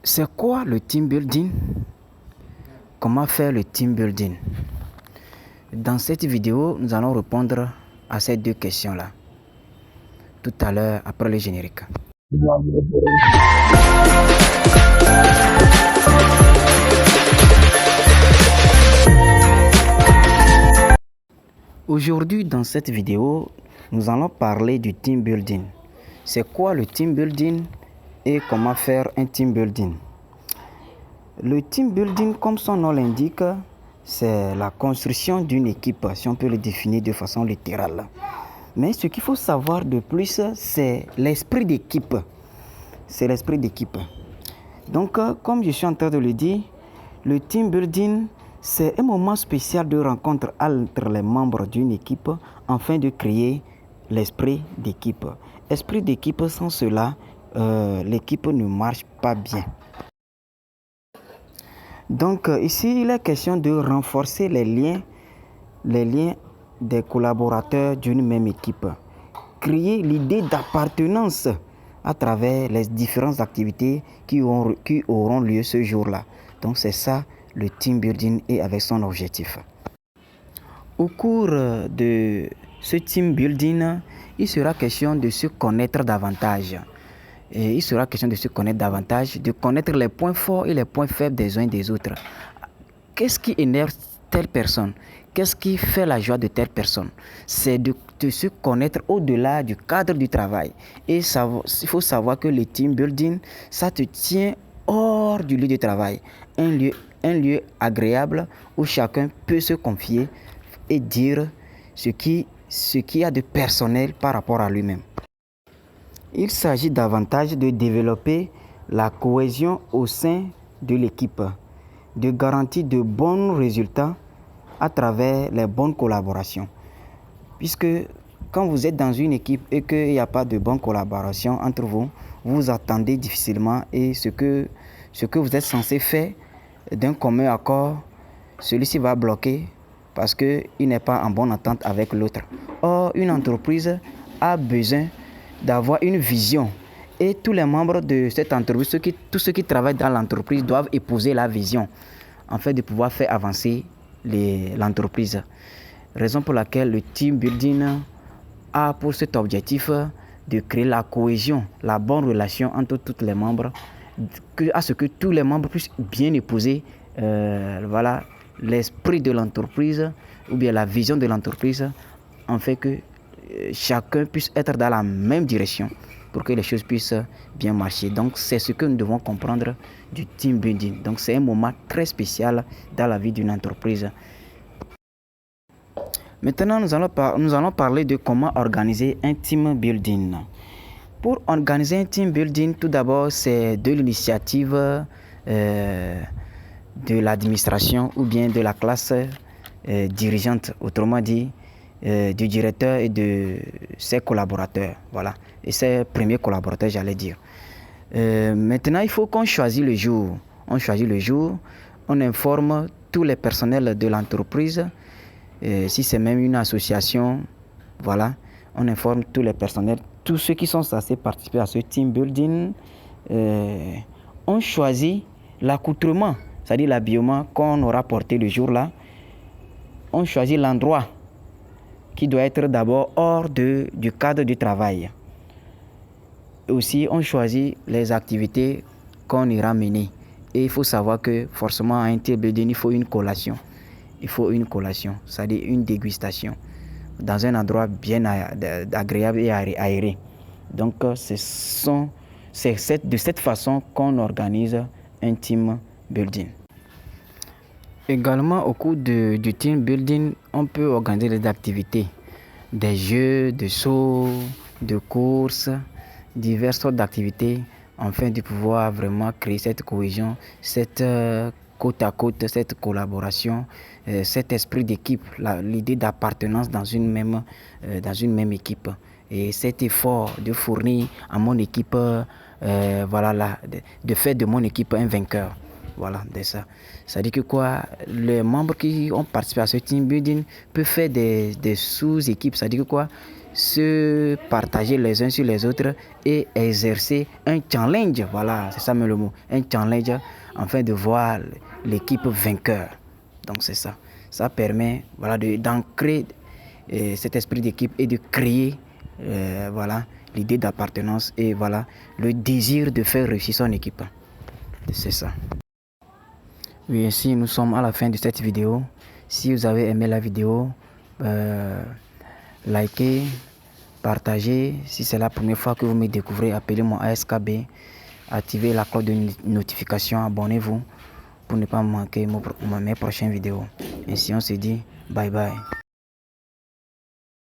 C'est quoi le team building? Comment faire le team building? Dans cette vidéo, nous allons répondre à ces deux questions-là tout à l'heure après le générique. Aujourd'hui, dans cette vidéo, nous allons parler du team building. C'est quoi le team building et comment faire un team building? Le team building, comme son nom l'indique, c'est la construction d'une équipe, si on peut le définir de façon littérale. Mais ce qu'il faut savoir de plus, c'est l'esprit d'équipe. C'est l'esprit d'équipe. Donc, comme je suis en train de le dire, le team building, c'est un moment spécial de rencontre entre les membres d'une équipe afin de créer l'esprit d'équipe. Esprit d'équipe, sans cela, l'équipe ne marche pas bien. Donc, ici, il est question de renforcer les liens des collaborateurs d'une même équipe. Créer l'idée d'appartenance à travers les différentes activités qui auront lieu ce jour-là. Donc, c'est ça le team building et avec son objectif. Au cours de ce team building, il sera question de se connaître davantage. Et il sera question de se connaître davantage, de connaître les points forts et les points faibles des uns et des autres. Qu'est-ce qui énerve telle personne? Qu'est-ce qui fait la joie de telle personne? C'est de se connaître au-delà du cadre du travail. Et il faut savoir que le team building, ça te tient hors du lieu de travail. Un lieu agréable où chacun peut se confier et dire ce qu'il y a de personnel par rapport à lui-même. Il s'agit davantage de développer la cohésion au sein de l'équipe, de garantir de bons résultats à travers les bonnes collaborations. Puisque quand vous êtes dans une équipe et qu'il n'y a pas de bonne collaboration entre vous, vous attendez difficilement et ce que vous êtes censé faire d'un commun accord, celui-ci va bloquer parce qu'il n'est pas en bonne entente avec l'autre. Or, une entreprise a besoin d'avoir une vision et tous les membres de cette entreprise, tous ceux qui travaillent dans l'entreprise doivent épouser la vision afin de pouvoir faire avancer l'entreprise. Raison pour laquelle le team building a pour cet objectif de créer la cohésion, la bonne relation entre tous les membres, à ce que tous les membres puissent bien épouser l'esprit de l'entreprise ou bien la vision de l'entreprise, afin que chacun puisse être dans la même direction pour que les choses puissent bien marcher. Donc, c'est ce que nous devons comprendre du team building. Donc, c'est un moment très spécial dans la vie d'une entreprise. Maintenant, nous allons parler de comment organiser un team building. Pour organiser un team building, tout d'abord, c'est de l'initiative de l'administration ou bien de la classe dirigeante, autrement dit, du directeur et de ses collaborateurs, voilà, et ses premiers collaborateurs, j'allais dire. Maintenant, il faut qu'on choisisse le jour. On choisit le jour, on informe tous les personnels de l'entreprise. Si c'est même une association, voilà, on informe tous les personnels, tous ceux qui sont censés participer à ce team building. On choisit l'accoutrement, c'est-à-dire l'habillement qu'on aura porté le jour-là. On choisit l'endroit qui doit être d'abord hors du cadre du travail. Aussi, on choisit les activités qu'on ira mener. Et il faut savoir que forcément, à un team building, il faut une collation. Il faut une collation, c'est-à-dire une dégustation, dans un endroit bien agréable et aéré. Donc, c'est de cette façon qu'on organise un team building. Également, au cours du team building, on peut organiser des activités, des jeux, de sauts, de courses, diverses sortes d'activités, afin de pouvoir vraiment créer cette cohésion, cette côte à côte, cette collaboration, cet esprit d'équipe, l'idée d'appartenance dans une même équipe. Et cet effort de fournir à mon équipe, de faire de mon équipe un vainqueur. Voilà, c'est ça. C'est-à-dire que quoi, les membres qui ont participé à ce team building peuvent faire des sous-équipes. C'est-à-dire que quoi, se partager les uns sur les autres et exercer un challenge. Voilà, c'est ça même le mot. Un challenge afin de voir l'équipe vainqueur. Donc c'est ça. Ça permet voilà, d'ancrer cet esprit d'équipe et de créer voilà, l'idée d'appartenance et voilà, le désir de faire réussir son équipe. C'est ça. Oui, ainsi nous sommes à la fin de cette vidéo. Si vous avez aimé la vidéo, likez, partagez. Si c'est la première fois que vous me découvrez, appelez-moi ASKB. Activez la cloche de notification, abonnez-vous pour ne pas manquer mes prochaines vidéos. Ainsi on se dit bye bye.